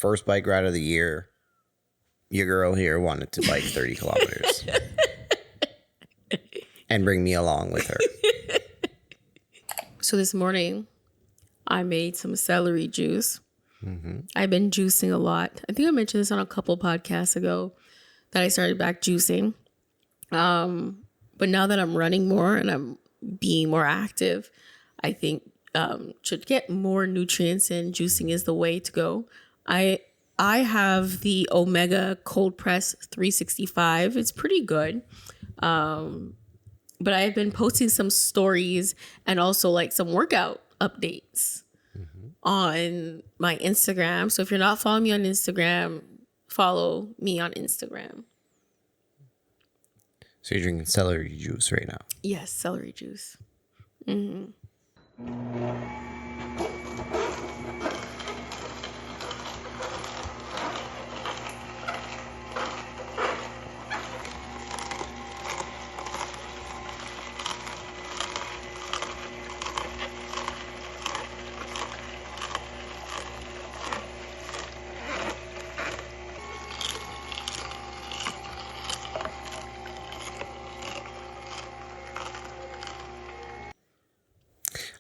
first bike ride of the year, your girl here wanted to bike 30 kilometers and bring me along with her. So this morning, I made some celery juice. I've been juicing a lot. I think I mentioned this on a couple podcasts ago that I started back juicing. But now that I'm running more and I'm being more active, I think to get more nutrients in, juicing is the way to go. I have the Omega Cold Press 365. It's pretty good. But I've been posting some stories and also like some workout updates on my Instagram. So if you're not following me on Instagram, follow me on Instagram. So you're drinking celery juice right now? Yes, celery juice.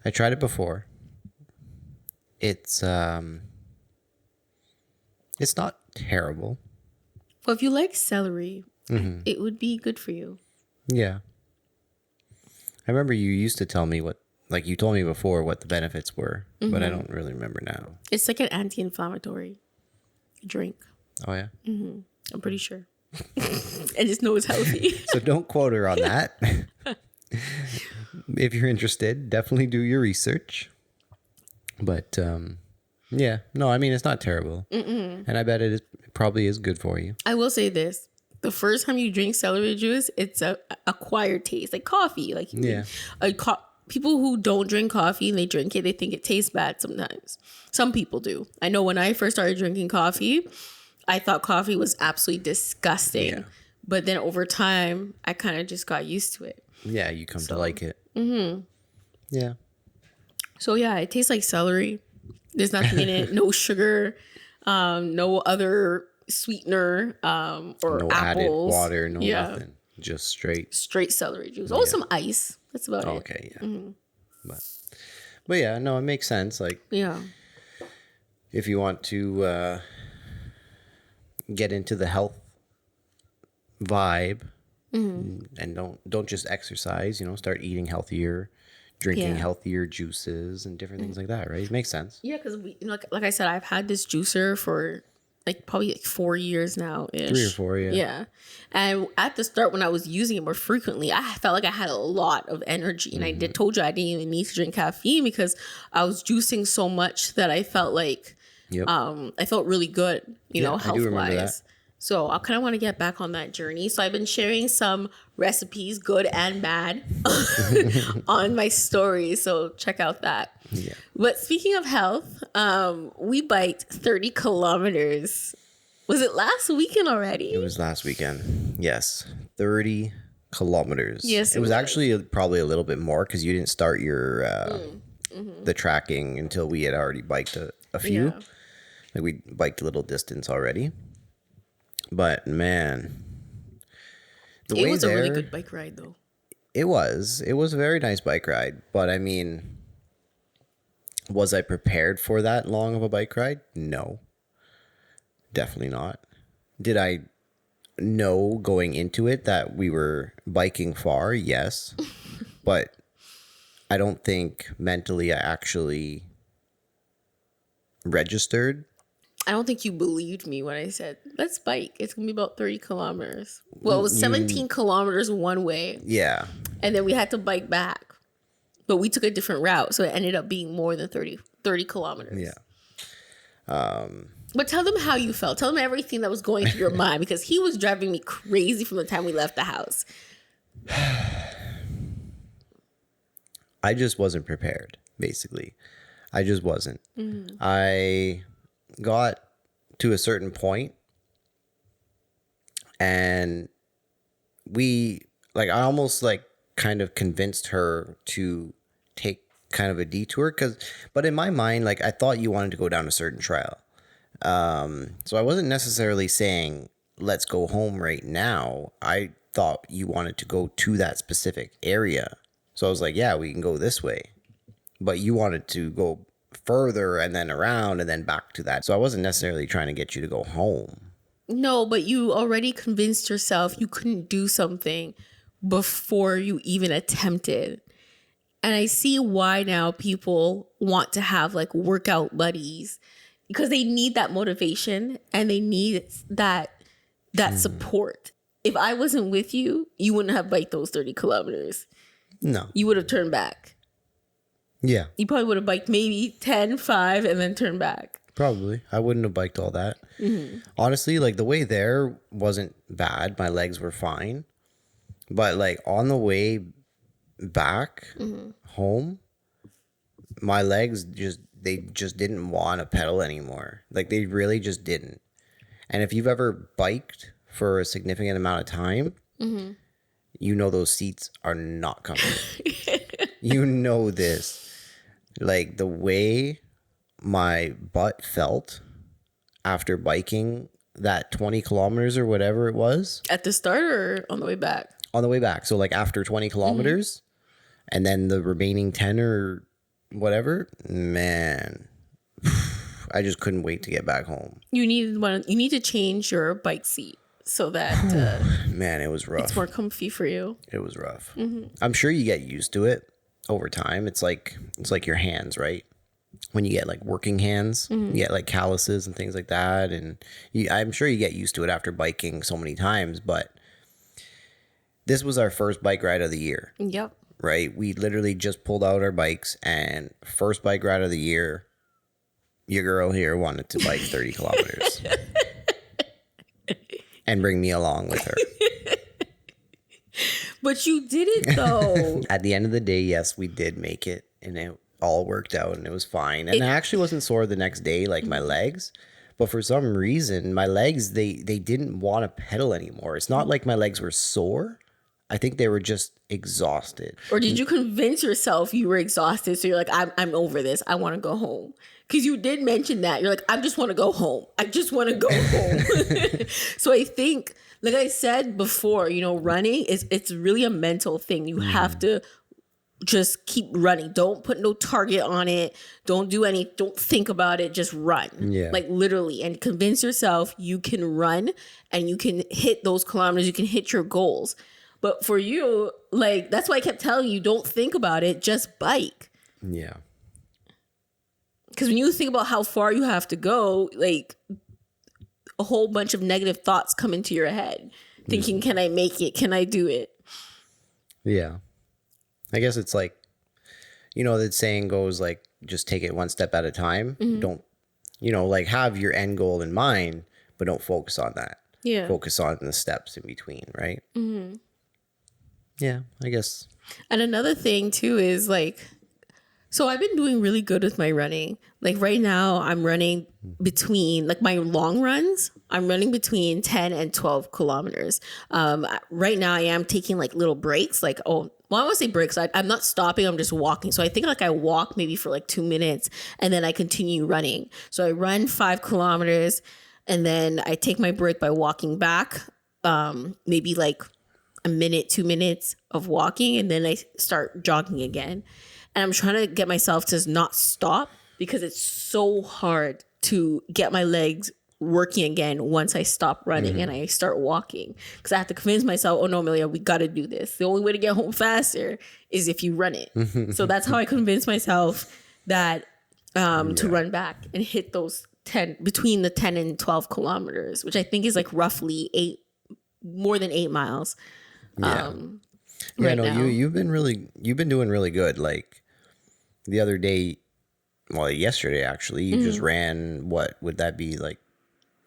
I tried it before. It's not terrible. Well, if you like celery, it would be good for you. Yeah. I remember you used to tell me you told me before what the benefits were, but I don't really remember now. It's like an anti-inflammatory drink. Oh, yeah? I'm pretty sure. I just know it's healthy. So don't quote her on that. If you're interested, definitely do your research. But yeah, no, I mean, it's not terrible. And I bet it probably is good for you. I will say this. The first time you drink celery juice, it's a acquired taste, like coffee. Like people who don't drink coffee and they drink it, they think it tastes bad sometimes. Some people do. I know when I first started drinking coffee, I thought coffee was absolutely disgusting. Yeah. But then over time, I kind of just got used to it. Yeah, you come to like it. Yeah. So yeah, it tastes like celery. There's nothing in it. No sugar. No other sweetener. Or no apples. Added water. No nothing. Just straight celery juice. Oh, some ice. That's about it. Okay. Yeah. But yeah, no, it makes sense. Like if you want to get into the health vibe. And don't just exercise, start eating healthier, drinking healthier juices and different things like that, right? It makes sense. Yeah, because like I said, I've had this juicer for probably 4 years now. 3 or 4, yeah. Yeah. And at the start when I was using it more frequently, I felt like I had a lot of energy. And I told you I didn't even need to drink caffeine because I was juicing so much that I felt like I felt really good, health-wise. So I kind of want to get back on that journey. So I've been sharing some recipes, good and bad, on my story. So check out that. Yeah. But speaking of health, we biked 30 kilometers. Was it last weekend already? It was last weekend. Yes. 30 kilometers. Yes, it was actually probably a little bit more because you didn't start your the tracking until we had already biked a few. Yeah. Like we biked a little distance already. But man, it was a really good bike ride, though. It was a very nice bike ride. But I mean, was I prepared for that long of a bike ride? No, definitely not. Did I know going into it that we were biking far? Yes, but I don't think mentally I actually registered. I don't think you believed me when I said, let's bike. It's going to be about 30 kilometers. Well, it was 17 kilometers one way. Yeah. And then we had to bike back. But we took a different route. So it ended up being more than 30 kilometers. Yeah. But tell them how you felt. Tell them everything that was going through your mind. Because he was driving me crazy from the time we left the house. I just wasn't prepared, basically. I just wasn't. I got to a certain point and I almost kind of convinced her to take kind of a detour but in my mind, I thought you wanted to go down a certain trail So I wasn't necessarily saying, let's go home right now. I thought you wanted to go to that specific area. So I was like, yeah, we can go this way. But you wanted to go further and then around and then back to that. So I wasn't necessarily trying to get you to go home. No, but you already convinced yourself you couldn't do something before you even attempted. And I see why now people want to have like workout buddies, because they need that motivation and they need that support. If I wasn't with you, you wouldn't have biked those 30 kilometers. No. You would have turned back. Yeah. You probably would have biked maybe 10, 5, and then turned back. Probably. I wouldn't have biked all that. Honestly, like the way there wasn't bad. My legs were fine. But like on the way back home, my legs just didn't want to pedal anymore. Like they really just didn't. And if you've ever biked for a significant amount of time, you know those seats are not comfortable. You know this. Like the way my butt felt after biking that 20 kilometers or whatever it was. At the start or on the way back? On the way back. So like after 20 kilometers and then the remaining 10 or whatever, man, I just couldn't wait to get back home. You need to change your bike seat so that Man, it was rough. it's more comfy for you. It was rough. I'm sure you get used to it over time. It's like your hands, right? When you get like working hands, you get like calluses and things like that. And I'm sure you get used to it after biking so many times. But this was our first bike ride of the year. Yep. Right? We literally just pulled out our bikes, and first bike ride of the year, your girl here wanted to bike 30 kilometers and bring me along with her. But you did it though. At the end of the day, yes, we did make it, and it all worked out and it was fine. And I actually wasn't sore the next day, like my legs. But for some reason, my legs, they didn't want to pedal anymore. It's not like my legs were sore. I think they were just exhausted. Or did you convince yourself you were exhausted? So you're like, I'm over this. I want to go home. Because you did mention that. You're like, I just want to go home. I just want to go home. So I think, like I said before, running it's really a mental thing. You have to just keep running. Don't put no target on it. Don't think about it. Just run. Yeah. Like literally, and convince yourself you can run and you can hit those kilometers. You can hit your goals. But for you, like, that's why I kept telling you, don't think about it. Just bike. Yeah. Because when you think about how far you have to go, like a whole bunch of negative thoughts come into your head. Thinking, can I make it? Can I do it? Yeah. I guess it's like, that saying goes like, just take it one step at a time. Don't, like have your end goal in mind, but don't focus on that. Yeah. Focus on the steps in between, right? Yeah, I guess. And another thing too is like, so I've been doing really good with my running. Like right now I'm running between, like my long runs, I'm running between 10 and 12 kilometers. Right now I am taking like little breaks, like, I want to say breaks. I'm not stopping. I'm just walking. So I think like I walk maybe for like 2 minutes and then I continue running. So I run 5 kilometers and then I take my break by walking back, maybe like a minute, 2 minutes of walking. And then I start jogging again. And I'm trying to get myself to not stop because it's so hard to get my legs working again once I stop running and I start walking. Because I have to convince myself, oh no, Amelia, we got to do this. The only way to get home faster is if you run it. So that's how I convince myself that to run back and hit those between the 10 and 12 kilometers, which I think is like roughly more than 8 miles. Yeah. Right No, now. you've been doing really good. Like the other day, well, yesterday actually, you just ran, what would that be, like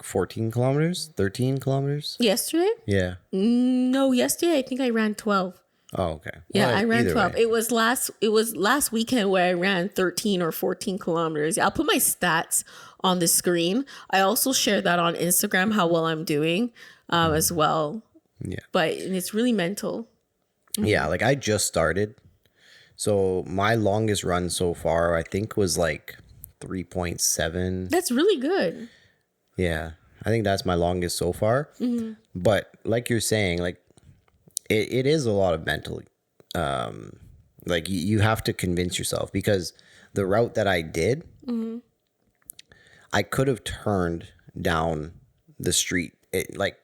14 kilometers, 13 kilometers? Yesterday? Yeah. No, yesterday I think I ran 12. Oh, okay. Yeah, Well, I ran either 12. way. It was last weekend where I ran 13 or 14 kilometers. I'll put my stats on the screen. I also share that on Instagram, how well I'm doing as well. Yeah. But it's really mental. Yeah, like I just started. So my longest run so far, I think, was like 3.7. That's really good. Yeah. I think that's my longest so far. But like you're saying, like it is a lot of mental. Like you have to convince yourself, because the route that I did, I could have turned down the street. Like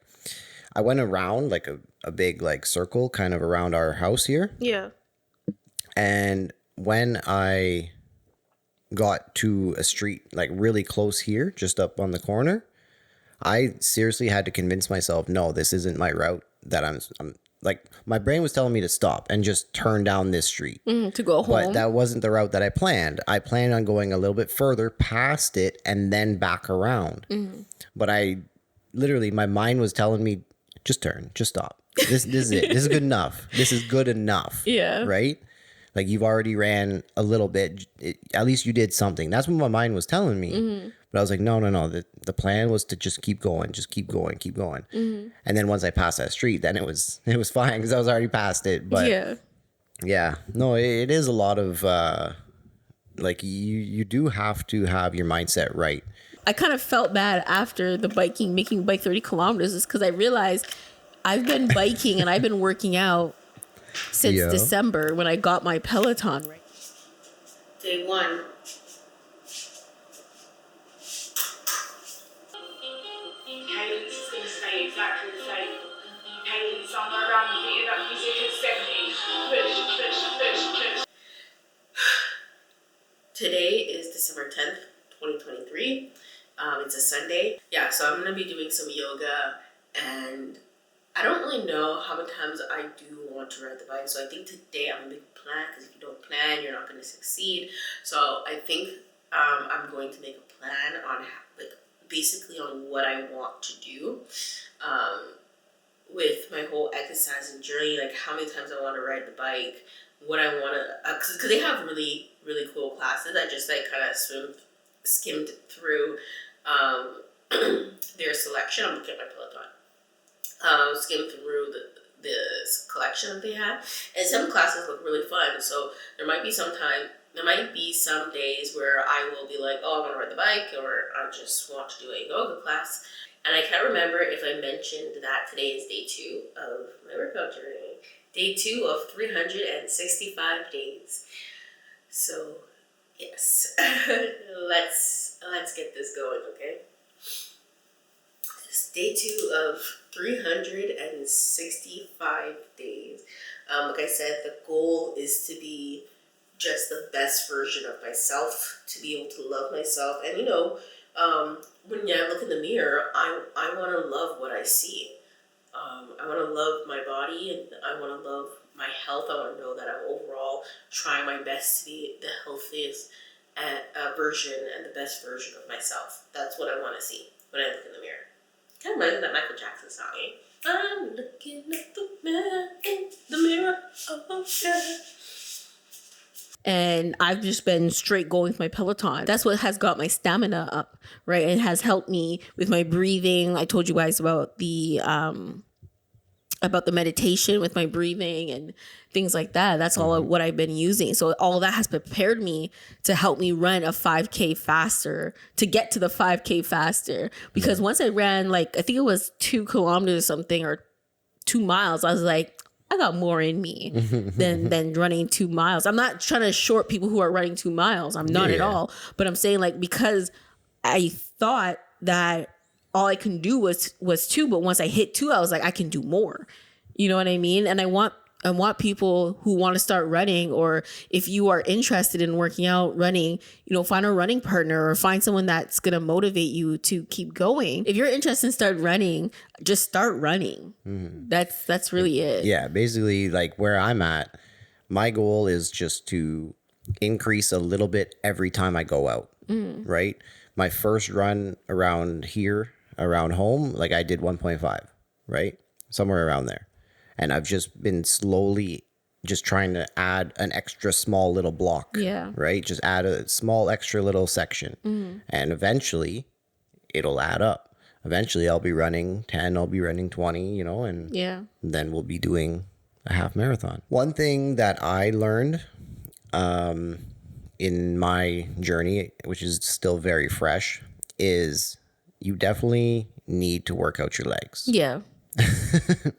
I went around like a big like circle kind of around our house here. Yeah. And when I got to a street like really close here, just up on the corner, I seriously had to convince myself, no, this isn't my route. That I'm like, my brain was telling me to stop and just turn down this street. To go home. But that wasn't the route that I planned. I planned on going a little bit further past it and then back around. But I literally, my mind was telling me, just turn, just stop. This is it. This is good enough. This is good enough. Yeah. Right? Like, you've already ran a little bit. At least you did something. That's what my mind was telling me. But I was like, no. The plan was to just keep going, keep going. And then once I passed that street, then it was fine because I was already past it. But yeah, no, it is a lot of like you do have to have your mindset right. I kind of felt bad after the making bike 30 kilometers, is because I realized I've been biking and I've been working out since December when I got my Peloton, right? Day one. Cadence is going to stay exactly the same. Cadence somewhere around the beat of that music at 70. Push. Today is December 10th, 2023. It's a Sunday. Yeah, so I'm going to be doing some yoga, and I don't really know how many times I do want to ride the bike. So I think today I'm going to make a plan, because if you don't plan, you're not going to succeed. So I think I'm going to make a plan on basically on what I want to do with my whole exercising journey, like how many times I want to ride the bike, what I want to, because they have really, really cool classes. I just like kind of skimmed through their selection. I'm looking at my Peloton. Skimmed through the collection that they had, and some classes look really fun. So there might be some days where I will be like, oh, I want to ride the bike, or I just want to do a yoga class. And I can't remember if I mentioned that today is day 2 of my workout journey. Day 2 of 365 days. So, yes. let's get this going, okay? It's day 2 of 365 days. Like I said, the goal is to be just the best version of myself, to be able to love myself. And when I look in the mirror, I want to love what I see. I want to love my body, and I want to love my health. I want to know that I'm overall trying my best to be the healthiest version and the best version of myself. That's what I want to see when I look in the mirror. Kind of reminds me of that Michael Jackson song, eh? I'm looking at the man in the mirror. Oh, yeah. And I've just been straight going with my Peloton. That's what has got my stamina up, right? It has helped me with my breathing. I told you guys about the meditation with my breathing and things like that. That's all what I've been using. So all that has prepared me to help me run a 5K faster, to get to the 5K faster. Because once I ran, like, I think it was 2 kilometers or something, or 2 miles, I was like, I got more in me than running 2 miles. I'm not trying to short people who are running 2 miles. I'm not at all. But I'm saying, like, because I thought that all I can do was 2, but once I hit 2, I was like, I can do more. You know what I mean? And I want people who want to start running, or if you are interested in working out, running, find a running partner, or find someone that's going to motivate you to keep going. If you're interested in start running, just start running. That's really it. Yeah, basically, like, where I'm at, my goal is just to increase a little bit every time I go out, right? My first run around here, around home, like, I did 1.5, right? Somewhere around there. And I've just been slowly just trying to add an extra small little block, right? Just add a small extra little section. And eventually it'll add up. Eventually I'll be running 10, I'll be running 20, and then we'll be doing a half marathon. One thing that I learned in my journey, which is still very fresh, is you definitely need to work out your legs. Yeah.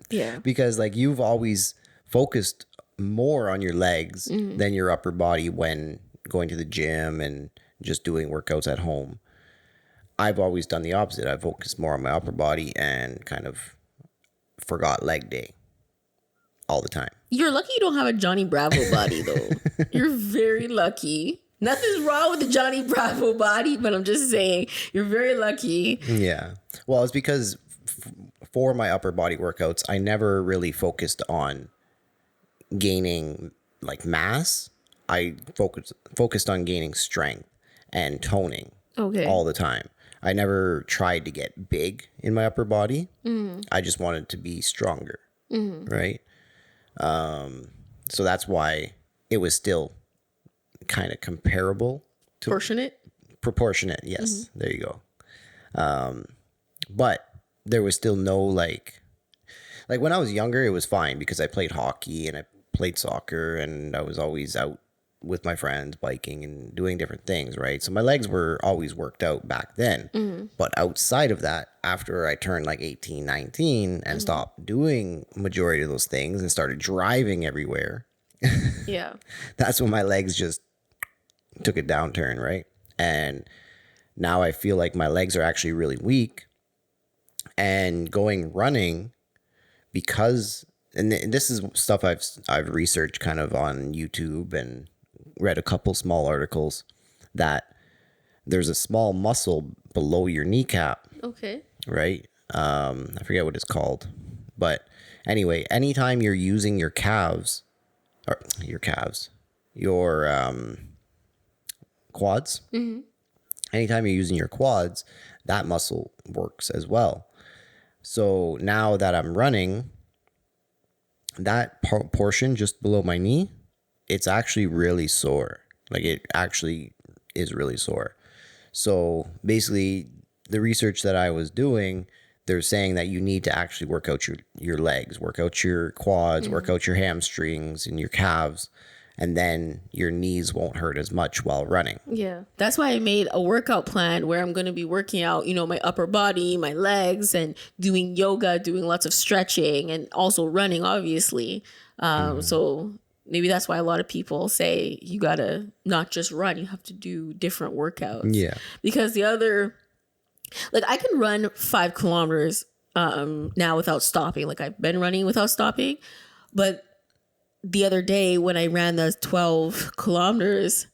Yeah. Because like you've always focused more on your legs than your upper body when going to the gym and just doing workouts at home. I've always done the opposite. I've focused more on my upper body and kind of forgot leg day all the time. You're lucky you don't have a Johnny Bravo body, though. You're very lucky. Nothing's wrong with the Johnny Bravo body, but I'm just saying you're very lucky. Yeah. Well, it's because for my upper body workouts, I never really focused on gaining like mass. I focused on gaining strength and toning all the time. I never tried to get big in my upper body. I just wanted to be stronger, right? So that's why it was still kind of comparable to proportionate. Yes, there you go. But there was still no like when I was younger, it was fine because I played hockey and I played soccer and I was always out with my friends biking and doing different things, right? So my legs were always worked out back then. But outside of that, after I turned like 18, 19 and stopped doing majority of those things and started driving everywhere, Yeah. that's when my legs just took a downturn, right? And now I feel like my legs are actually really weak. And going running, because and this is stuff I've researched kind of on YouTube and read a couple small articles, that there's a small muscle below your kneecap, Okay. right? I forget what it's called, but anyway, anytime you're using your quads, anytime you're using your quads, that muscle works as well. So now that I'm running, that portion just below my knee, it's actually really sore. Like it actually is really sore. So basically the research that I was doing, they're saying that you need to actually work out your legs, work out your quads, work out your hamstrings and your calves, and then your knees won't hurt as much while running. Yeah. That's why I made a workout plan where I'm going to be working out, my upper body, my legs, and doing yoga, doing lots of stretching, and also running, obviously. So maybe that's why a lot of people say you got to not just run, you have to do different workouts. Yeah. Because the other, like I can run 5 kilometers now without stopping. Like I've been running without stopping. But the other day when I ran those 12 kilometers,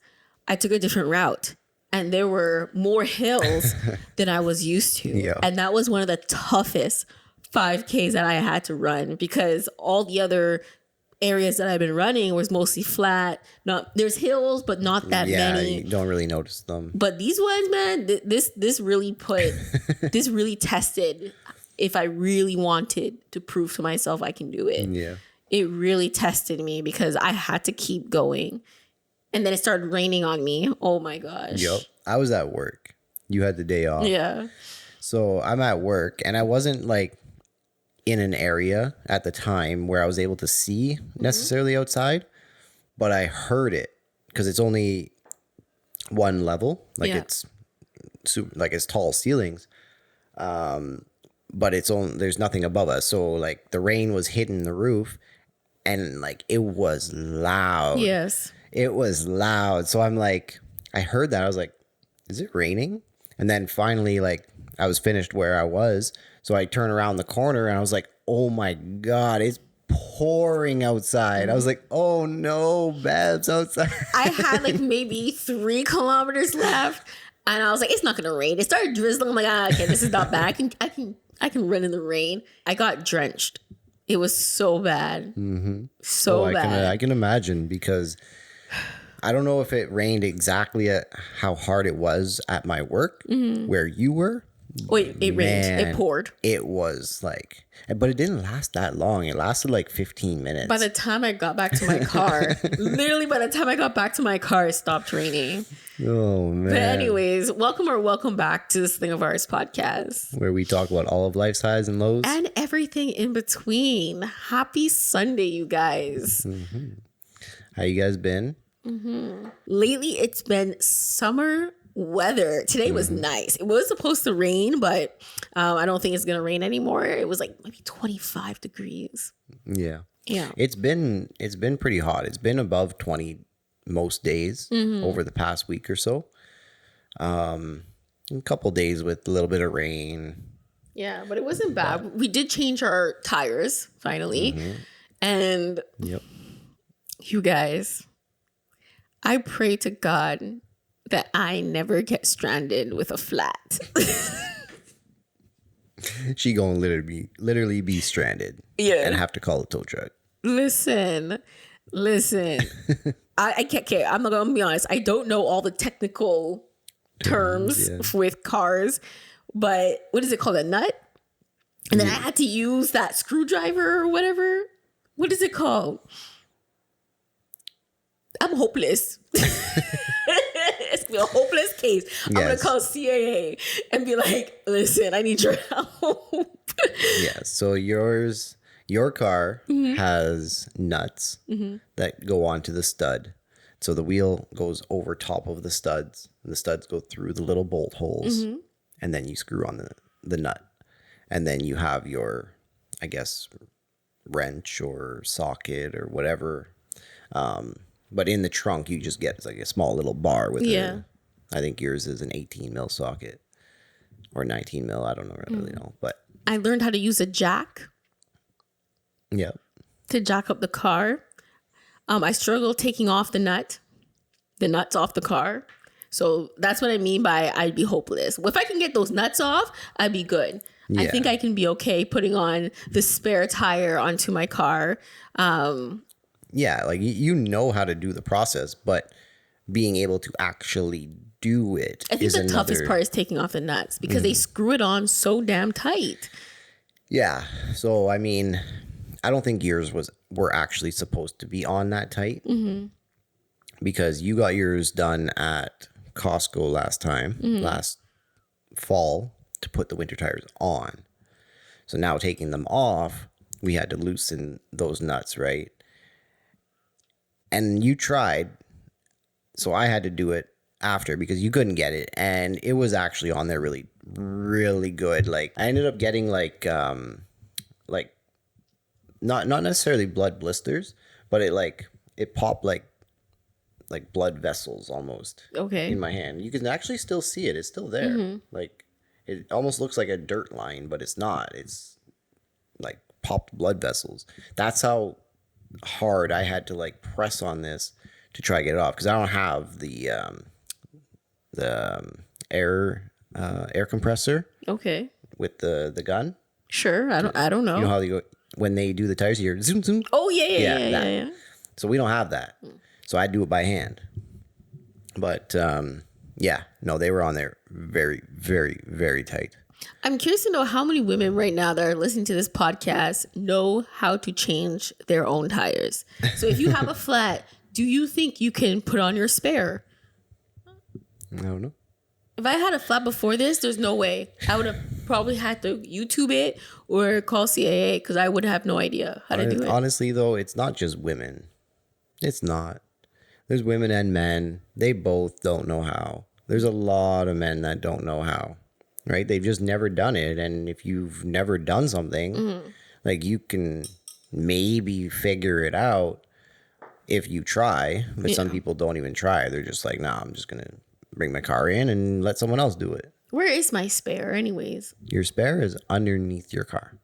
I took a different route and there were more hills than I was used to. Yeah. And that was one of the toughest 5Ks that I had to run, because all the other areas that I've been running was mostly flat. There's hills, but not that many. You don't really notice them. But these ones, man, this really this really tested if I really wanted to prove to myself I can do it. Yeah. It really tested me because I had to keep going. And then it started raining on me. Oh my gosh. Yep. I was at work. You had the day off. Yeah. So I'm at work and I wasn't like in an area at the time where I was able to see necessarily outside, but I heard it because it's only one level. Like it's tall ceilings. But there's nothing above us. So like the rain was hitting the roof and like it was loud. Yes. It was loud. So I'm like, I heard that. I was like, is it raining? And then finally, like I was finished where I was. So I turned around the corner and I was like, oh my God, it's pouring outside. I was like, oh no, Babs outside. I had like maybe 3 kilometers left and I was like, it's not going to rain. It started drizzling. I'm like, okay, this is not bad. I can run in the rain. I got drenched. It was so bad. So bad. I can imagine, because I don't know if it rained exactly at how hard it was at my work where you were. Wait, it rained. It poured. It was like, but it didn't last that long. It lasted like 15 minutes. By the time I got back to my car, literally by the time I got back to my car, it stopped raining. Oh, man. But anyways, welcome back to this Thing of Ours podcast, where we talk about all of life's highs and lows. And everything in between. Happy Sunday, you guys. How you guys been? Lately, it's been summer weather. Today was nice. It was supposed to rain, but I don't think it's going to rain anymore. It was like maybe 25 degrees. Yeah. Yeah. It's been pretty hot. It's been above 20 most days over the past week or so. A couple days with a little bit of rain. Yeah, but it wasn't bad. We did change our tires finally. And Yep. you guys, I pray to God that I never get stranded with a flat. She gonna literally be stranded. Yeah. And have to call a tow truck. Listen. I can't. Okay, I'm not gonna be honest. I don't know all the technical terms with cars, but what is it called? A nut? And then I had to use that screwdriver or whatever. What is it called? I'm hopeless. It's gonna be a hopeless case. I'm gonna call CAA and be like, listen, I need your help. Yeah. So your car has nuts that go onto the stud. So the wheel goes over top of the studs. And the studs go through the little bolt holes, and then you screw on the nut. And then you have your, I guess, wrench or socket or whatever. But in the trunk, you just get like a small little bar with I think yours is an 18 mil socket or 19 mil. I don't really know, but I learned how to use a jack yeah, to jack up the car. I struggle taking off the nuts off the car. So that's what I mean by I'd be hopeless. If I can get those nuts off, I'd be good. I think I can be okay putting on the spare tire onto my car. Yeah, like you know how to do the process, but being able to actually do it I think the toughest part is taking off the nuts because they screw it on so damn tight. Yeah. So, I mean, I don't think yours were actually supposed to be on that tight because you got yours done at Costco last fall to put the winter tires on. So now taking them off, we had to loosen those nuts, right? And you tried, so I had to do it after because you couldn't get it, and it was actually on there really, really good. Like I ended up getting like not necessarily blood blisters, but it popped like blood vessels almost. Okay. In my hand, you can actually still see it. It's still there. Like it almost looks like a dirt line, but it's not. It's like popped blood vessels. That's how hard I had to like press on this to try to get it off because I don't have the air compressor. Okay. With the gun. Sure. I don't know. You know how they go when they do the tires here. Zoom zoom. Oh yeah. So we don't have that. So I do it by hand. But no, they were on there very, very, very tight. I'm curious to know how many women right now that are listening to this podcast know how to change their own tires. So if you have a flat, do you think you can put on your spare? I don't know. If I had a flat before this, there's no way. I would have probably had to YouTube it or call CAA because I would have no idea how to do it. Honestly, though, it's not just women. It's not. There's women and men. They both don't know how. There's a lot of men that don't know how. Right? They've just never done it. And if you've never done something, like you can maybe figure it out if you try. But some people don't even try. They're just like, nah, I'm just going to bring my car in and let someone else do it. Where is my spare anyways? Your spare is underneath your car.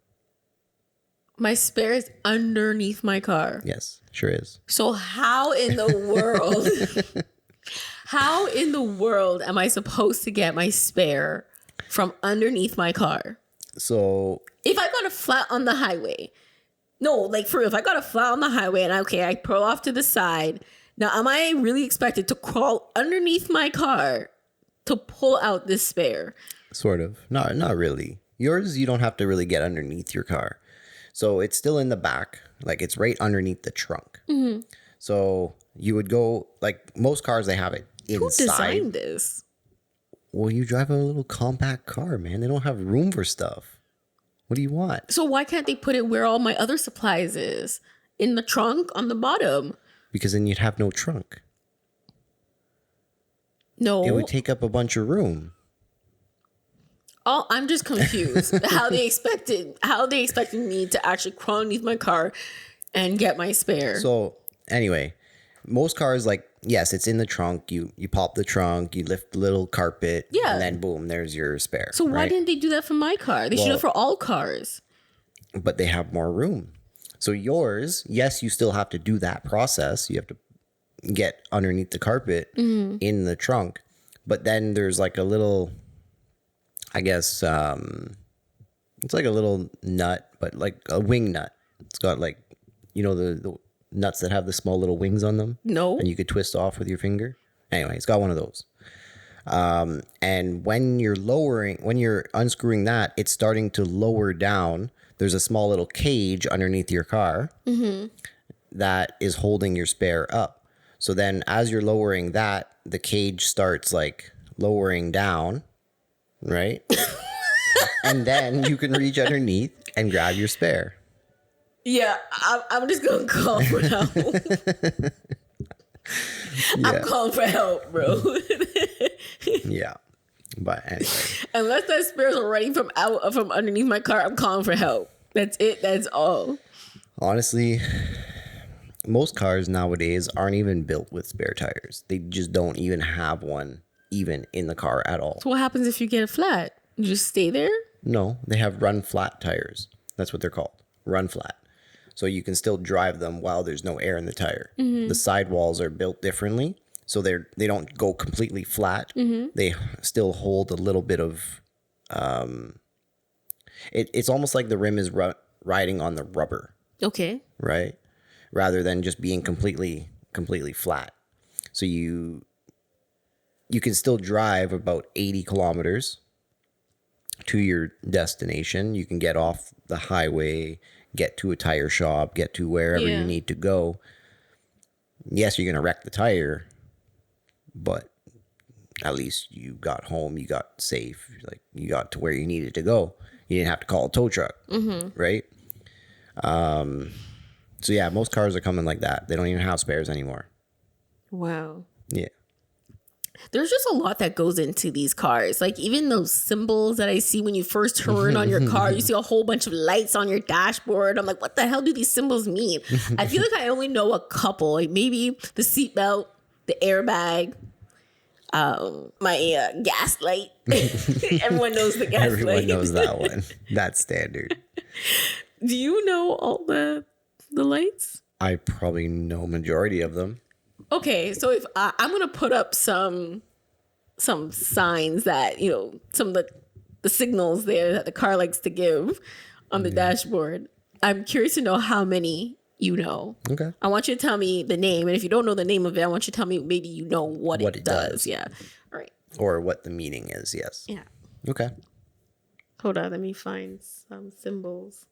My spare is underneath my car. Yes, sure is. So how in the world am I supposed to get my spare from underneath my car? So if I got a flat on the highway, no, like for real, if I got a flat on the highway and I pull off to the side, now am I really expected to crawl underneath my car to pull out this spare? Sort of. Not really. Yours, you don't have to really get underneath your car. So it's still in the back, like it's right underneath the trunk. So you would go, like most cars, they have it inside. Who designed this? Well, you drive a little compact car, man. They don't have room for stuff. What do you want? So why can't they put it where all my other supplies is? In the trunk on the bottom? Because then you'd have no trunk. No. It would take up a bunch of room. Oh, I'm just confused. how they expected me to actually crawl underneath my car and get my spare. So anyway, most cars, like, yes, it's in the trunk. You pop the trunk, you lift the little carpet, Yeah. and then boom, there's your spare. So why right? didn't they do that for my car? They should do it for all cars. But they have more room. So yours, yes, you still have to do that process. You have to get underneath the carpet in the trunk. But then there's like a little, I guess, it's like a little nut, but like a wing nut. It's got like, the nuts that have the small little wings on them. No. And you could twist off with your finger. Anyway, it's got one of those. And when you're unscrewing that, it's starting to lower down. There's a small little cage underneath your car that is holding your spare up. So then as you're lowering that, the cage starts like lowering down, right? And then you can reach underneath and grab your spare. Yeah, I'm just going to call for help. I'm calling for help, bro. Yeah. But anyway. Unless that spare's already from underneath my car, I'm calling for help. That's it. That's all. Honestly, most cars nowadays aren't even built with spare tires. They just don't even have one even in the car at all. So what happens if you get a flat? You just stay there? No, they have run flat tires. That's what they're called. Run flat. So you can still drive them while there's no air in the tire. The sidewalls are built differently. So they don't go completely flat. They still hold a little bit of it's almost like the rim is riding on the rubber. Okay. Right? Rather than just being completely flat. So you can still drive about 80 kilometers to your destination. You can get off the highway, get to a tire shop, get to wherever you need to go. Yes, you're going to wreck the tire, but at least you got home, you got safe, like you got to where you needed to go. You didn't have to call a tow truck, right? So yeah, most cars are coming like that. They don't even have spares anymore. Wow. Yeah. There's just a lot that goes into these cars. Like even those symbols that I see when you first turn on your car, you see a whole bunch of lights on your dashboard. I'm like, what the hell do these symbols mean? I feel like I only know a couple, like maybe the seatbelt, the airbag, my gas light. Everyone knows the gas light. Everyone knows that one. That's standard. Do you know all the lights? I probably know majority of them. Okay, so if I'm gonna put up some signs that some of the signals there that the car likes to give on the dashboard. I'm curious to know how many you know. Okay. I want you to tell me the name, and if you don't know the name of it, I want you to tell me maybe you know what it does. Yeah. All right. Or what the meaning is. Yes. Yeah. Okay. Hold on. Let me find some symbols.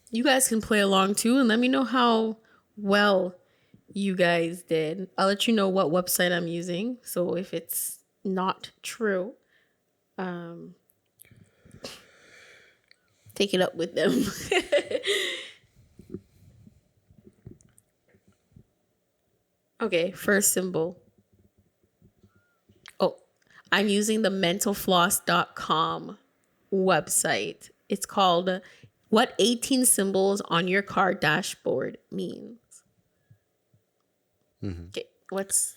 You guys can play along too and let me know how well you guys did. I'll let you know what website I'm using. So if it's not true, take it up with them. Okay, first symbol. Oh, I'm using the mentalfloss.com website. It's called What 18 Symbols on Your Car Dashboard Means. Okay, what's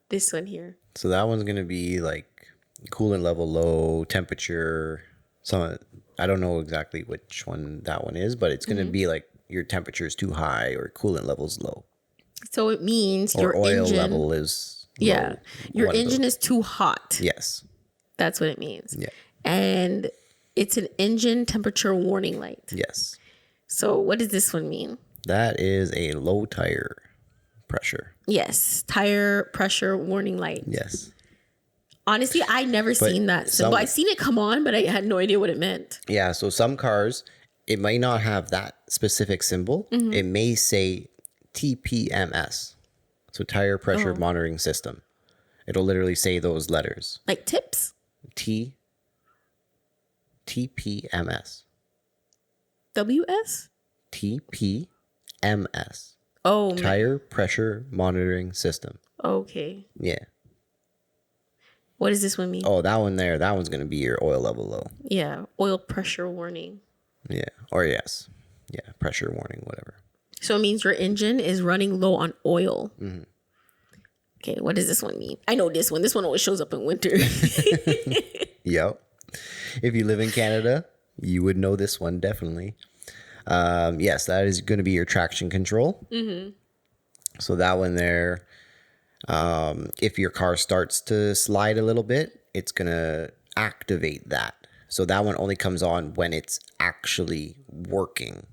this one here? So that one's going to be like coolant level low, temperature. I don't know exactly which one that one is, but it's going to be like your temperature is too high or coolant level's low. So it means Or your oil engine, level is low. yeah, your engine is too hot. Yes. That's what it means. Yeah. And it's an engine temperature warning light. Yes. So what does this one mean? That is a low tire pressure. Yes, tire pressure warning light. Yes. Honestly, I never seen that symbol. I seen it come on, but I had no idea what it meant. Yeah, so some cars, it might not have that specific symbol. It may say TPMS, so tire pressure monitoring system. It'll literally say those letters. Like tips? TPMS. WS? TPMS. Oh, Tire pressure monitoring system. okay. Yeah. What does this one mean? Oh, that one there. That one's going to be your oil level low. Yeah, oil pressure warning. Yeah. Or yes. Yeah. Pressure warning, whatever. So it means your engine is running low on oil. Mm-hmm. Okay, what does this one mean? I know this one. This one always shows up in winter. Yep. If you live in Canada, you would know this one definitely. Yes, that is going to be your traction control. Mm-hmm. So that one there, if your car starts to slide a little bit, it's going to activate that. So that one only comes on when it's actually working,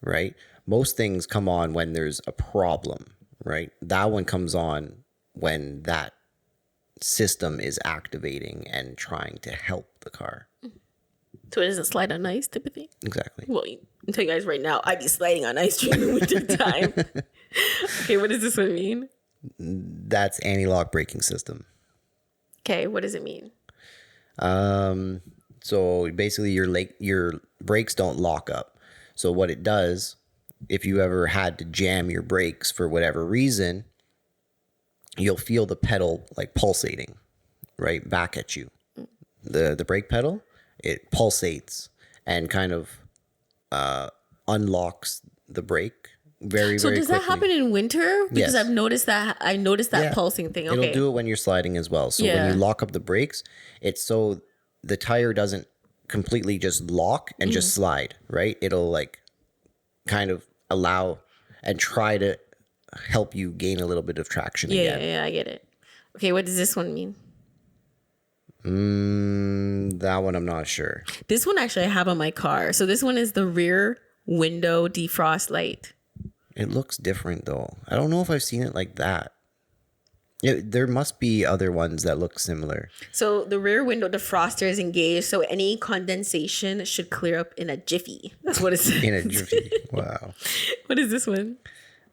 right? Most things come on when there's a problem, right? That one comes on when that system is activating and trying to help the car. So it doesn't slide on ice type of thing? Exactly. Well, I'll tell you guys right now, I'd be sliding on ice during the winter time. Okay, what does this one mean? That's anti-lock braking system. Okay, what does it mean? So basically your brakes don't lock up. So what it does, if you ever had to jam your brakes for whatever reason, you'll feel the pedal like pulsating right back at you. The brake pedal, it pulsates and kind of unlocks the brake very So very does quickly. that happen in winter? Because Yes. I noticed that Yeah. pulsing thing. Okay. It'll do it when you're sliding as well. So when Yeah. you lock up the brakes, it's so the tire doesn't completely just lock and just slide, right? It'll like kind of allow and try to help you gain a little bit of traction Yeah, again. yeah, I get it. Okay, what does this one mean? That one I'm not sure. This one actually I have on my car. So this one is the rear window defrost light. It looks different though. I don't know if I've seen it like that. There must be other ones that look similar. So the rear window defroster is engaged, so any condensation should clear up in a jiffy. That's what it says. In a jiffy. Wow. What is this one?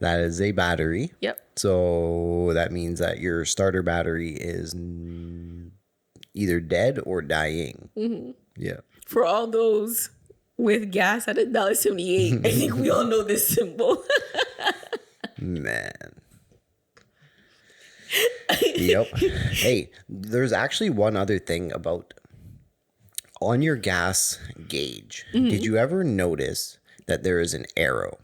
That is a battery. Yep. So that means that your starter battery is either dead or dying. Mm-hmm. Yeah. For all those with gas at $1.78, I think we all know this symbol. Man. Yep. Hey, there's actually one other thing about on your gas gauge. Mm-hmm. Did you ever notice that there is an arrow?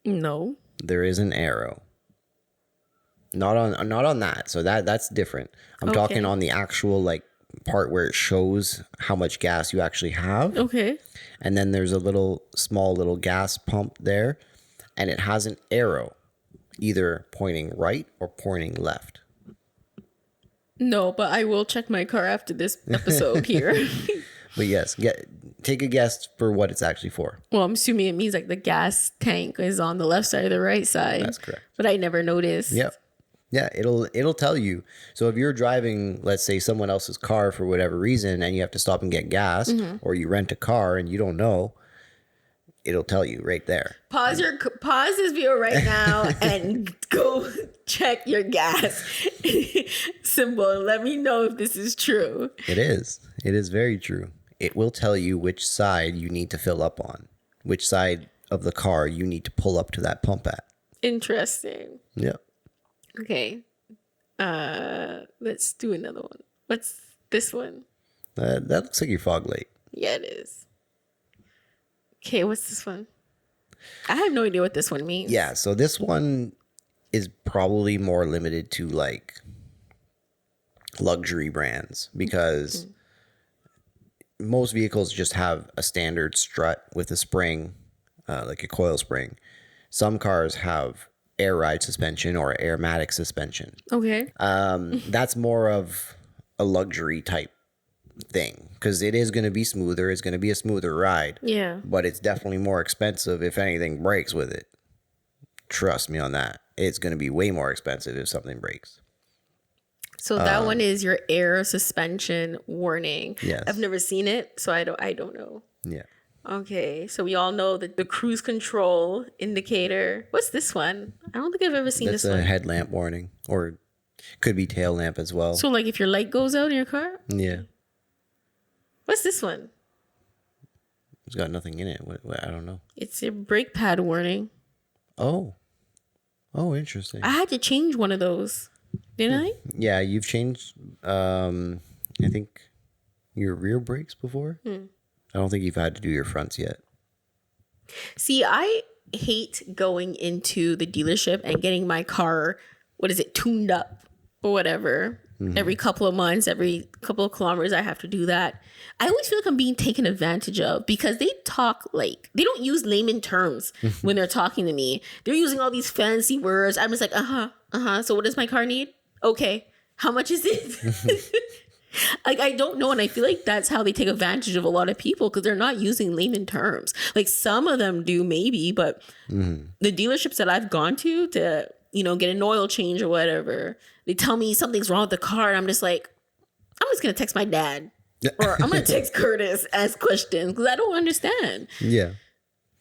No. There is an arrow. Not on that. So that's different. I'm talking on the actual like part where it shows how much gas you actually have. Okay. And then there's a small little gas pump there, and it has an arrow either pointing right or pointing left. No, but I will check my car after this episode here. But yes, take a guess for what it's actually for. Well, I'm assuming it means like the gas tank is on the left side or the right side. That's correct. But I never noticed. Yep. Yeah, it'll tell you. So if you're driving, let's say someone else's car for whatever reason, and you have to stop and get gas, or you rent a car and you don't know, it'll tell you right there. Pause this video right now and go check your gas symbol and let me know if this is true. It is. It is very true. It will tell you which side you need to fill up on, which side of the car you need to pull up to that pump at. Interesting. Yep. Okay. Let's do another one. What's this one? That looks like your fog light. Yeah, it is. Okay, what's this one? I have no idea what this one means. Yeah, so this one is probably more limited to like luxury brands because most vehicles just have a standard strut with a spring, like a coil spring. Some cars have air ride suspension or airmatic suspension. Okay. That's more of a luxury type thing because it is going to be smoother. It's going to be a smoother ride. Yeah. But it's definitely more expensive if anything breaks with it. Trust me on that. It's going to be way more expensive if something breaks. So that one is your air suspension warning. Yes. I've never seen it, so I don't know. Yeah. Okay, so we all know that the cruise control indicator. What's this one? I don't think I've ever seen That's this a one. headlamp warning or could be tail lamp as well. So like if your light goes out in your car? Yeah. What's this one? It's got nothing in it. I don't know. It's a brake pad warning. Oh, interesting. I had to change one of those, didn't I? Yeah, you've changed. I think your rear brakes before. I don't think you've had to do your fronts yet. See, I hate going into the dealership and getting my car, tuned up or whatever. Every couple of months, every couple of kilometers, I have to do that. I always feel like I'm being taken advantage of because they talk like, they don't use layman terms when they're talking to me. They're using all these fancy words. I'm just like, so what does my car need? Okay. How much is it? Like, I don't know. And I feel like that's how they take advantage of a lot of people because they're not using layman terms. Like some of them do maybe, but the dealerships that I've gone to get an oil change or whatever, they tell me something's wrong with the car. And I'm just like, I'm just going to text my dad or I'm going to text Curtis, ask questions because I don't understand. Yeah.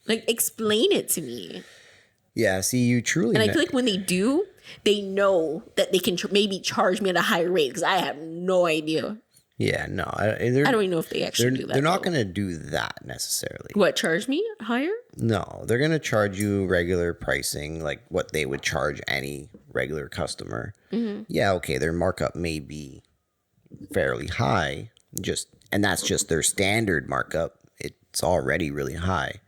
Like, explain it to me. Yeah. See, you truly. And I feel like when they do, they know that they can maybe charge me at a higher rate because I have no idea. Yeah, no. I don't even know if they actually do that. They're not going to do that necessarily. What, charge me higher? No, they're going to charge you regular pricing, like what they would charge any regular customer. Yeah, okay, their markup may be fairly high, and that's just their standard markup. It's already really high.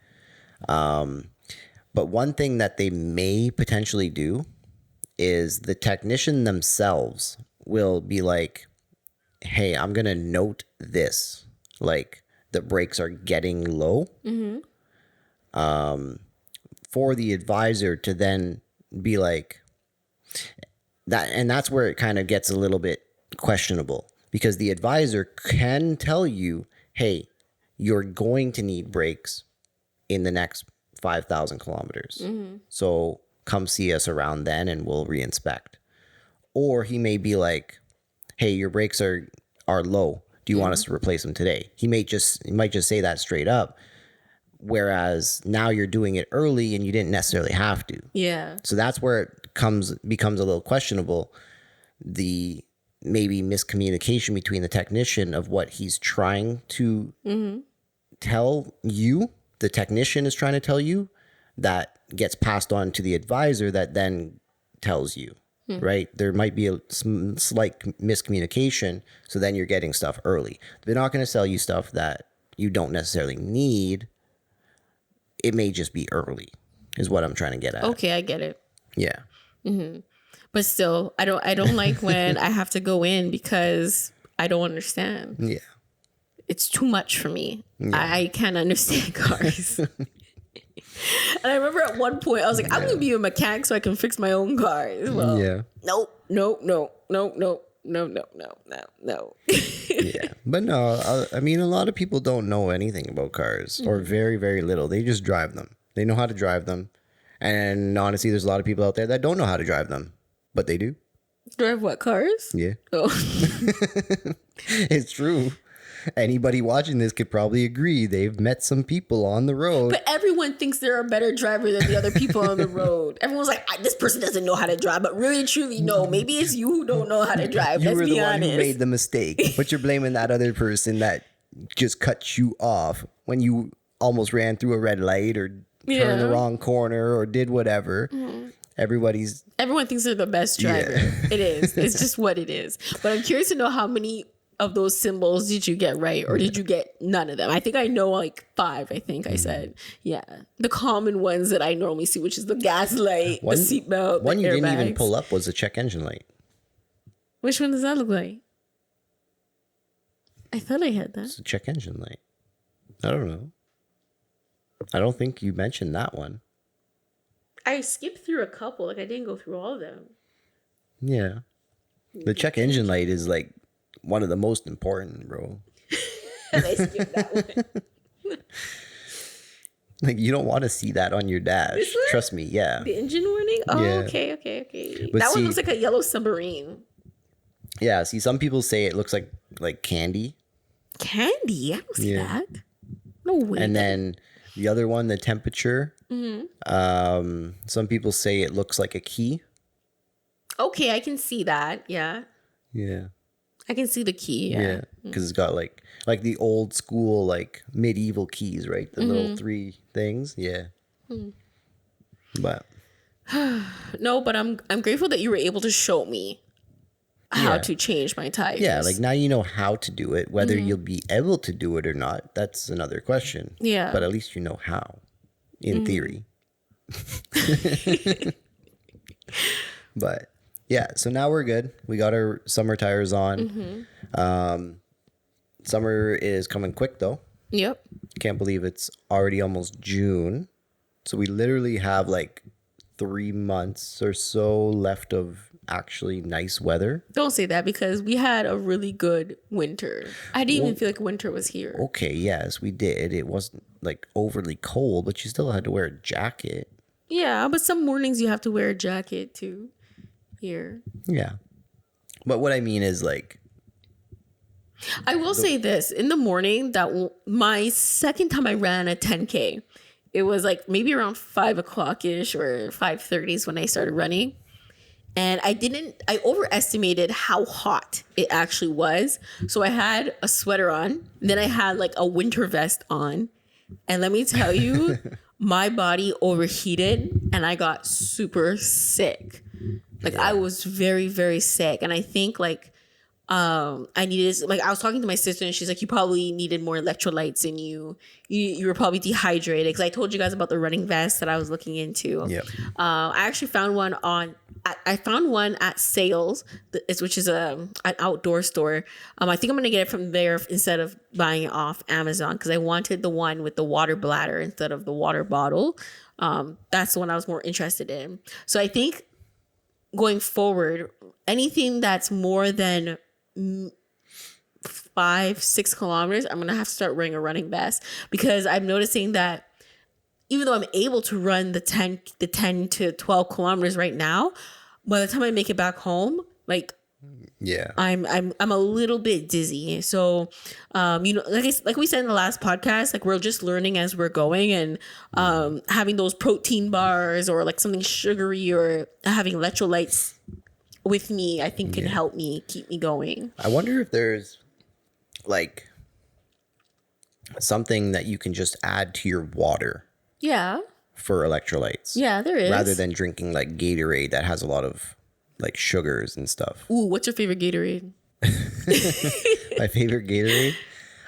But one thing that they may potentially do is the technician themselves will be like, hey, I'm going to note this, like the brakes are getting low, for the advisor to then be like that. And that's where it kind of gets a little bit questionable because the advisor can tell you, hey, you're going to need brakes in the next 5,000 kilometers. So come see us around then and we'll reinspect. Or he may be like, hey, your brakes are low. Do you want us to replace them today? He might just say that straight up. Whereas now you're doing it early and you didn't necessarily have to. Yeah. So that's where it becomes a little questionable. The maybe miscommunication between the technician of what he's trying to tell you, the technician is trying to tell you, that gets passed on to the advisor that then tells you. Right? There might be a slight miscommunication. So then you're getting stuff early. They're not going to sell you stuff that you don't necessarily need. It may just be early is what I'm trying to get at. Okay, I get it. Yeah. But still, I don't like when I have to go in because I don't understand. Yeah. It's too much for me. Yeah. I can't understand cars. And I remember at one point I was like, I'm gonna be a mechanic so I can fix my own car as well. Yeah. No. Yeah. But no, I mean, a lot of people don't know anything about cars or very, very little. They just drive them. They know how to drive them. And honestly, there's a lot of people out there that don't know how to drive them, but they do. Drive what, cars? Yeah. Oh. It's true. Anybody watching this could probably agree. They've met some people on the road. But everyone thinks they're a better driver than the other people on the road. Everyone's like, this person doesn't know how to drive. But really, truly, no. Maybe it's you who don't know how to drive. You Let's were be the one honest. who made the mistake. But you're blaming that other person that just cut you off when you almost ran through a red light or turned the wrong corner or did whatever. Everyone thinks they're the best driver. Yeah. It is. It's just what it is. But I'm curious to know how many of those symbols did you get right or did you get none of them? I think I know like 5, I think I said. Yeah. The common ones that I normally see, which is the gas light, the seatbelt, one you airbags. didn't even pull up was the check engine light. Which one does that look like? I thought I had that. It's a check engine light. I don't know. I don't think you mentioned that one. I skipped through a couple. Like I didn't go through all of them. Yeah. The check engine light is like one of the most important, bro. And I skipped that one. Like you don't want to see that on your dash. Trust me, yeah. The engine warning? Oh, yeah. Okay. But that one looks like a yellow submarine. Yeah, see, some people say it looks like candy. Candy? I don't see that. No way. And then the other one, the temperature. Some people say it looks like a key. Okay, I can see that. Yeah. Yeah. I can see the key. Yeah. because it's got like the old school like medieval keys, right? The little 3 things. Yeah. But No, but I'm grateful that you were able to show me how Yeah. to change my tires. yeah, like now you know how to do it. Whether you'll be able to do it or not, that's another question. Yeah. But at least you know how, in theory. But yeah, so now we're good. We got our summer tires on. Summer is coming quick though. Yep. Can't believe it's already almost June. So we literally have like 3 months or so left of actually nice weather. Don't say that because we had a really good winter. I didn't even feel like winter was here. Okay, yes, we did. It wasn't like overly cold, but you still had to wear a jacket. Yeah, but some mornings you have to wear a jacket too. Here. Yeah. But what I mean is like, I will say this. In the morning, my second time I ran a 10K, it was like maybe around 5 o'clock-ish or 5:30 is when I started running. And I overestimated how hot it actually was. So I had a sweater on. Then I had like a winter vest on. And let me tell you, my body overheated and I got super sick. Like I was very, very sick. And I think like I needed, like I was talking to my sister and she's like, you probably needed more electrolytes in you. You were probably dehydrated. Because I told you guys about the running vest that I was looking into. Yep. I actually found one I found one at Sales, which is an outdoor store. I think I'm gonna get it from there instead of buying it off Amazon because I wanted the one with the water bladder instead of the water bottle. That's the one I was more interested in. So I think going forward, anything that's more than 5-6 kilometers, I'm gonna have to start wearing a running vest because I'm noticing that even though I'm able to run the 10 to 12 kilometers right now, by the time I make it back home, like yeah, I'm a little bit dizzy. So, like we said in the last podcast, like we're just learning as we're going, and having those protein bars or like something sugary or having electrolytes with me, I think can help me keep me going. I wonder if there's like something that you can just add to your water Yeah. for electrolytes. Yeah, there is. Rather than drinking like Gatorade that has a lot of like sugars and stuff. Ooh, what's your favorite Gatorade? My favorite Gatorade?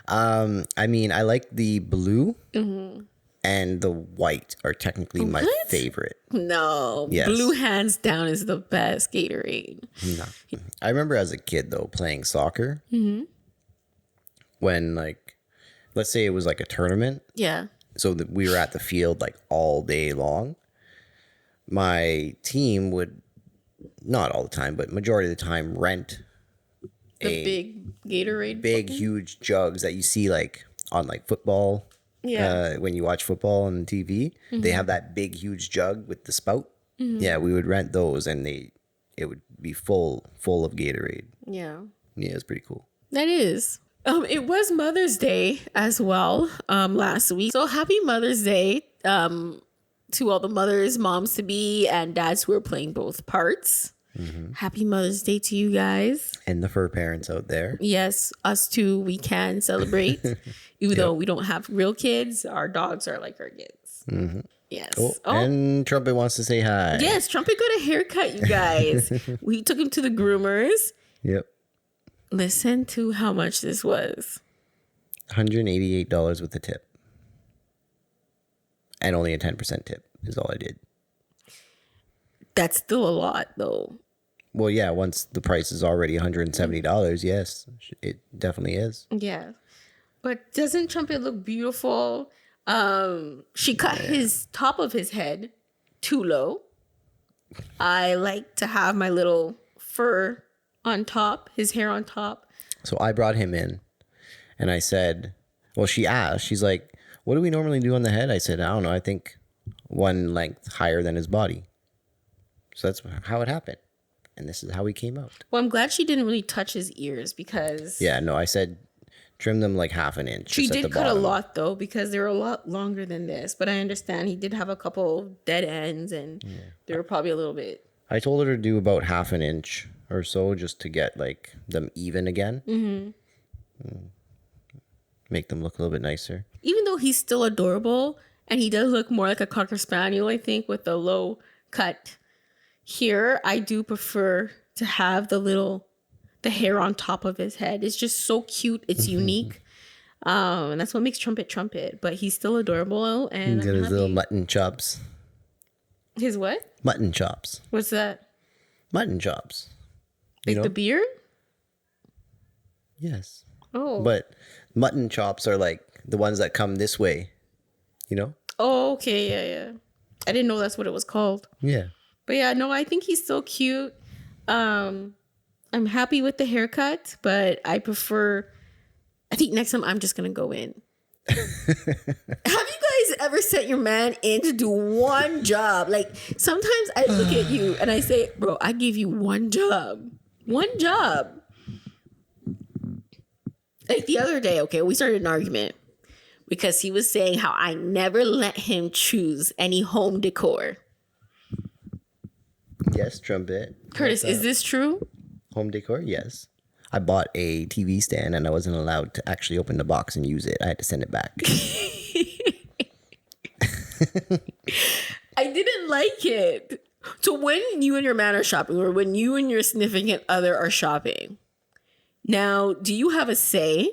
I mean, I like the blue and the white are technically my favorite. No. Yes. Blue hands down is the best Gatorade. No. I remember as a kid though playing soccer. When like, let's say it was like a tournament. Yeah. So that we were at the field like all day long. My team would, not all the time, but majority of the time, rent The big Gatorade. big, huge jugs that you see like on like football. Yeah. When you watch football on TV, they have that big, huge jug with the spout. Yeah, we would rent those, and it would be full of Gatorade. Yeah. Yeah, it's pretty cool. That is. It was Mother's Day as well last week. So happy Mother's Day to all the mothers, moms to be, and dads who are playing both parts. Happy Mother's Day to you guys. And the fur parents out there. Yes, us too. We can celebrate, even though we don't have real kids. Our dogs are like our kids. Yes. Oh, and Trumpet wants to say hi. Yes, Trumpet got a haircut, you guys. We took him to the groomers. Yep. Listen to how much this was. $188 with the tip. And only a 10% tip is all I did. That's still a lot, though. Well, yeah, once the price is already $170, yes, it definitely is. Yeah. But doesn't Trumpet look beautiful? She cut his top of his head too low. I like to have my little fur on top, his hair on top. So I brought him in and I said, well, she asked, she's like, what do we normally do on the head? I said, I don't know. I think one length higher than his body. So that's how it happened. And this is how he came out. Well, I'm glad she didn't really touch his ears because... Yeah, no, I said trim them like half an inch. She just at did the cut a bottom. lot, though, because they were a lot longer than this. But I understand he did have a couple dead ends and they were probably a little bit I told her to do about half an inch or so just to get like them even again. Make them look a little bit nicer. Even though he's still adorable and he does look more like a Cocker Spaniel, I think, with the low cut here, I do prefer to have the hair on top of his head. It's just so cute. It's unique. And that's what makes Trumpet. But he's still adorable. And He's got his little mutton chops. His what? Mutton chops. What's that? Mutton chops. Like the beard? Yes. Oh. But mutton chops are like the ones that come this way, you know? Oh, okay. Yeah. I didn't know that's what it was called. Yeah. But yeah, no, I think he's so cute. I'm happy with the haircut, but I think next time I'm just going to go in. Have you guys ever sent your man in to do one job? Like sometimes I look at you and I say, bro, I give you one job. One job. Like the other day, okay, we started an argument because he was saying how I never let him choose any home decor. Yes, Trumpet. Curtis, is this true? Home decor? Yes. I bought a TV stand and I wasn't allowed to actually open the box and use it. I had to send it back. I didn't like it. So when you and your man are shopping, or when you and your significant other are shopping, now, do you have a say,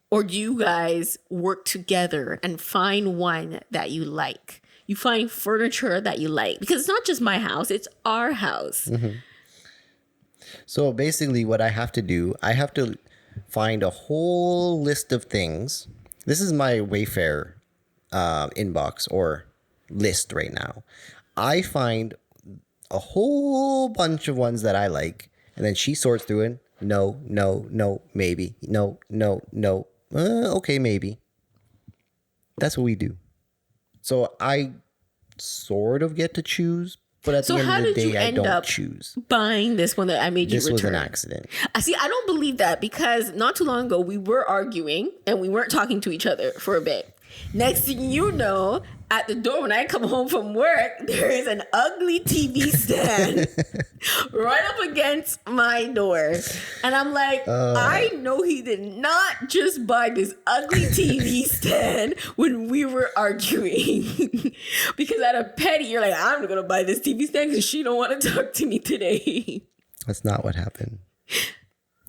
or do you guys work together and find one that you like? You find furniture that you like, because it's not just my house, it's our house. So basically what I have to do, I have to find a whole list of things. This is my Wayfair inbox or list right now. I find a whole bunch of ones that I like, and then she sorts through it. No, maybe. No. Okay, maybe. That's what we do. So I sort of get to choose, but at the end of the day, I don't choose. Buying this one that I made you return? This was an accident. I see. I don't believe that, because not too long ago we were arguing and we weren't talking to each other for a bit. Next thing you know, at the door when I come home from work, there is an ugly TV stand right up against my door. And I'm like, I know he did not just buy this ugly TV stand when we were arguing. Because at a petty, you're like, I'm going to buy this TV stand because she don't want to talk to me today. That's not what happened.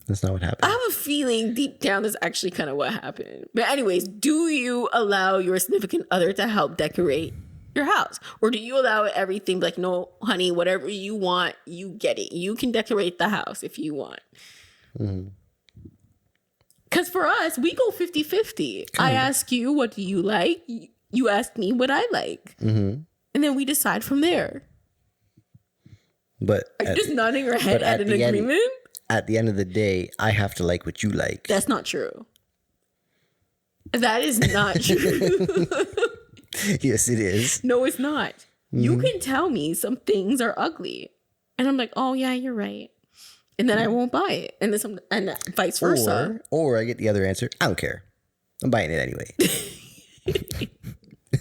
That's not what happened. I have a feeling deep down that's actually kind of what happened. But anyways, do you allow your significant other to help decorate your house? Or do you allow everything like, no, honey, whatever you want, you get it. You can decorate the house if you want. Because for us, we go 50-50. I ask you, what do you like? You ask me what I like. And then we decide from there. But are you just nodding your head at an agreement? At the end of the day, I have to like what you like. That's not true. That is not true. Yes, it is. No, it's not. You can tell me some things are ugly. And I'm like, oh, yeah, you're right. And then I won't buy it. And then and vice versa. Or I get the other answer. I don't care. I'm buying it anyway.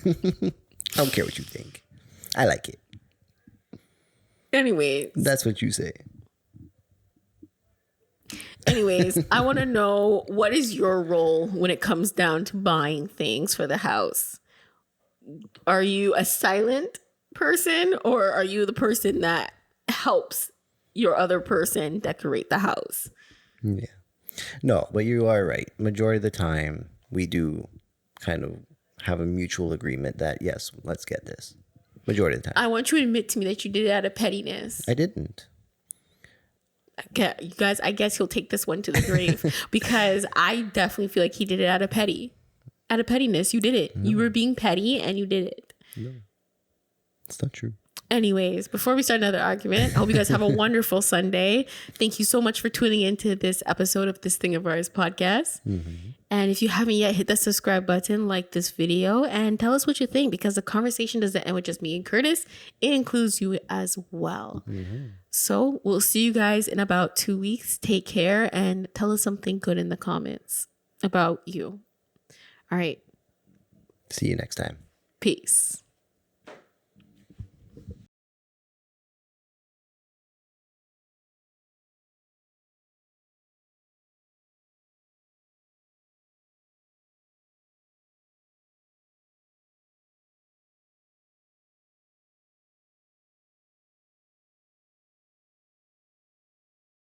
I don't care what you think. I like it. Anyways. That's what you say. Anyways, I want to know, what is your role when it comes down to buying things for the house? Are you a silent person, or are you the person that helps your other person decorate the house? Yeah. No, but you are right. Majority of the time, we do kind of have a mutual agreement that, yes, let's get this. Majority of the time. I want you to admit to me that you did it out of pettiness. I didn't. Okay, you guys, I guess he'll take this one to the grave because I definitely feel like he did it out of pettiness. You did it. No. You were being petty and you did it. No, it's not true. Anyways, before we start another argument, I hope you guys have a wonderful Sunday. Thank you so much for tuning into this episode of This Thing of Ours podcast. And if you haven't yet, hit that subscribe button, like this video, and tell us what you think, because the conversation doesn't end with just me and Curtis. It includes you as well. So we'll see you guys in about 2 weeks. Take care and tell us something good in the comments about you. All right. See you next time. Peace.